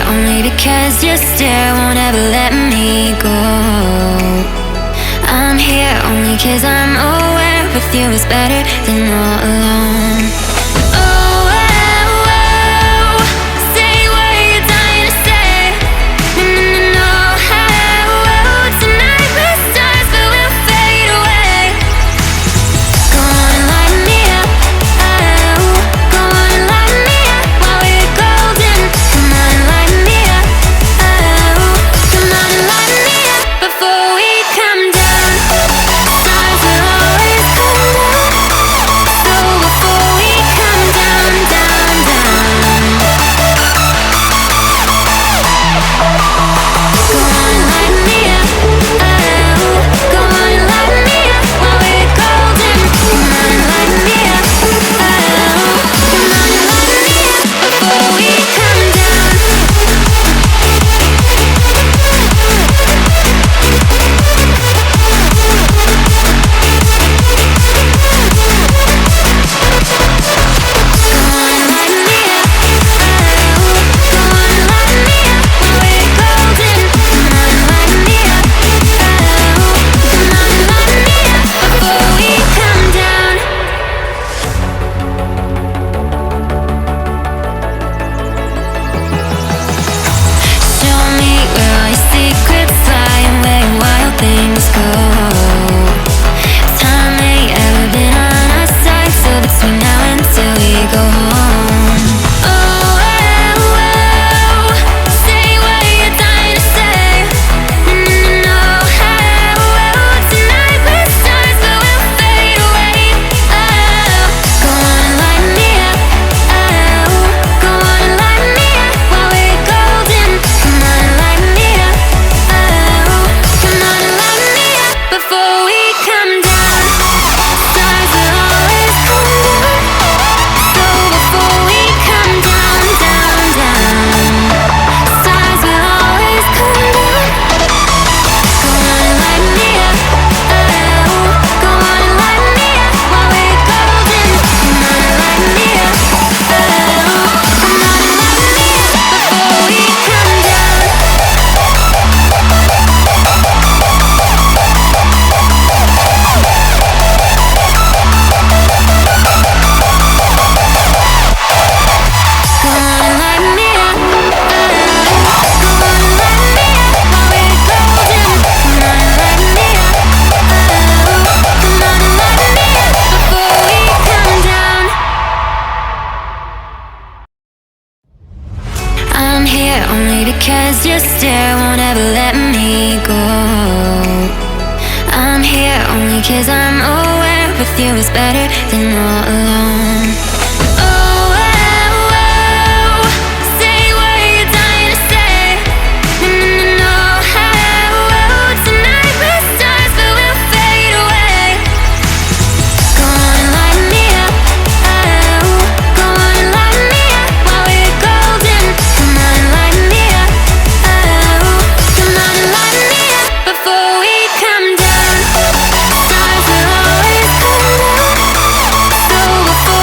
only because your stare won't ever let me go. I'm here only cause I'm aware with you is better than all alone. Oh, oh, oh, say what you're dying to say. No, no, no, no. Oh, oh, tonight we're stars but we'll fade away. Go on and light me up. Oh, go on and light me up while we're golden. Come on and light me up. Oh, come on and light me up before we come down. Stars will always come down. So before we come down, down, down. Go on and light me up. Oh, go on and light me up while we're golden. Come on and light me up. Oh, come on and light me up before we come down. Go on and light me up. Oh, go on and light me up while we're golden. Come on and light me up. Oh, come on and light me up before we come down. Show me where all your secrets lie and where your wild things go. Time ain't ever been on our side, so between now and till we go home. Oh, oh, oh, say what you're dying to say. No, no, no, no. Oh, oh, tonight we're stars but we'll fade away. Oh, go on and light me up. Oh, go on and light me up while we're golden. Come on and light me up. Oh, come on and light me up before we come down. Stars will always come down. So before we come down, down, down. Stars will always come down. Go on and light me up. Oh, go on and light me up while we're golden. Come on and light me up. Oh, come on and light me up before we come down. Go on and light me up. Oh, go on and light me up while we're golden. Come on and light me up. Oh, come on and light me up before we come down. I'm here only because your stare won't ever let me go. I'm here only cause I'm aware with you is better than all alone. Oh, oh, oh, say what you're dying to say. No, no, no, no. Oh, oh, tonight we're stars but we'll fade away. Go on and light me up. Oh, go on and light me up while we're golden. Come on and light me up. Oh, come on and light me up before we come down. Stars will always come down. So before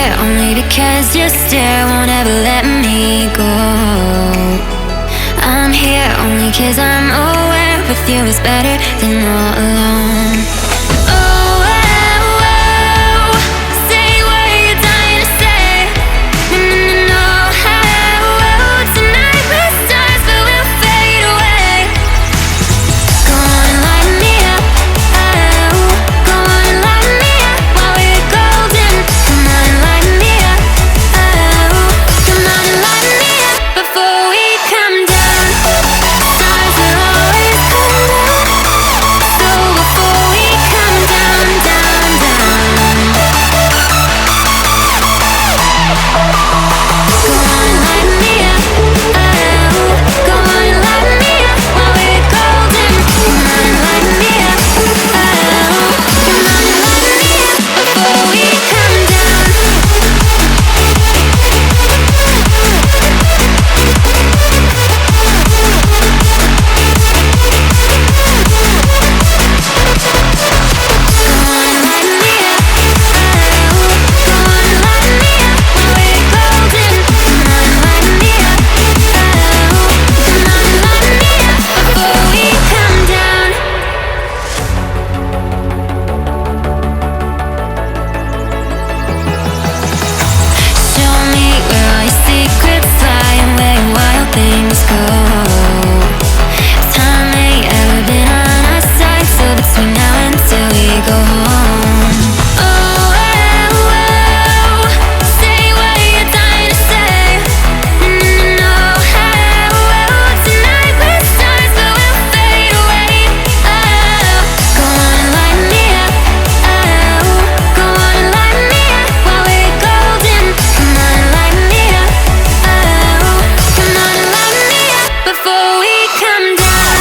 here only because your stare won't ever let me go. I'm here only 'cause I'm aware with you is better than all alone. Oh, oh, oh, say what you're dying to say. No, no, no, oh, oh, tonight we're stars but we'll fade away. Go on and light me up, oh, go on and light me up while we're golden. Come on and light me up, oh, come on and light me up before we come down. Stars will always come down, so before we come down, down, down. Go on and light me up, oh, go on and light me up while we're golden. Come on and light me up, oh, come on and light me up before we come down. Go on and light me up, oh, go on and light me up while we're golden. Come on and light me up, oh, come on and light me up before we come down. Show me where all your secrets lie and where your wild things go. Time ain't ever been on our side, so between now and till we go home. Oh, oh, oh, say what you're dying to say. No, no, no, oh, oh, tonight we're stars but we'll fade away. Oh, go on and light me up, oh, go on and light me up while we're golden. Come on and light me up, oh, come on and light me up before we come down.